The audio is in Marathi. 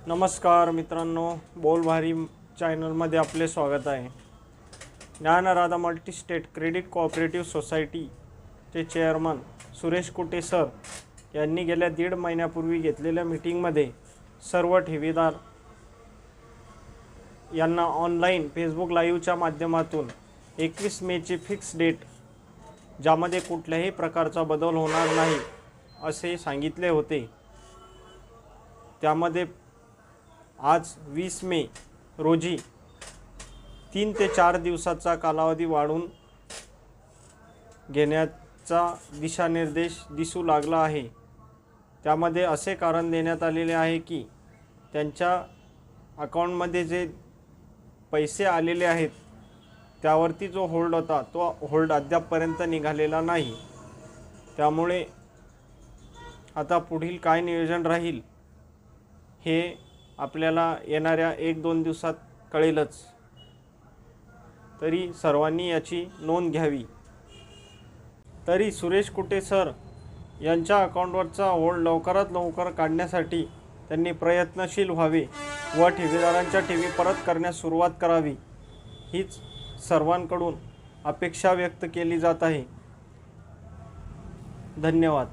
नमस्कार मित्रांनो, बोलभारी चॅनलमध्ये आपले स्वागत आहे। ज्ञानराधा मल्टीस्टेट क्रेडिट कोऑपरेटिव्ह सोसायटीचे चेअरमन सुरेश कुटे सर यांनी गेल्या 1.5 महिन्यापूर्वी घेतलेल्या मीटिंगमध्ये सर्व ठेवीदार यांना ऑनलाईन फेसबुक लाईव्हच्या माध्यमातून 21 मेची फिक्स डेट ज्यामध्ये कुठल्याही प्रकारचा बदल होणार नाही असे सांगितले होते। त्यामध्ये आज 20 मे रोजी 3 ते 4 दिवसाचा कालावधी वाढवून घेण्याचा दिशानिर्देश दिसू लागला आहे। त्यामध्ये असे कारण देण्यात आलेले आहे की त्यांच्या अकाउंटमध्ये जे पैसे आलेले आहेत त्यावरती जो होल्ड होता तो होल्ड अद्यापपर्यंत निघालेला नाही। त्यामुळे आता पुढील काय नियोजन राहील हे आपल्याला येणाऱ्या 1-2 दिवसात कळेलच। तरी सर्वांनी याची नोंद घ्यावी। तरी सुरेश कुटे सर यांच्या अकाउंटवरचा होल्ड लवकरात लवकर काढण्यासाठी त्यांनी प्रयत्नशील व्हावे व ठेवीदारांच्या ठेवी परत करण्यास सुरुवात करावी हीच सर्वांकडून अपेक्षा व्यक्त केली जात आहे। धन्यवाद।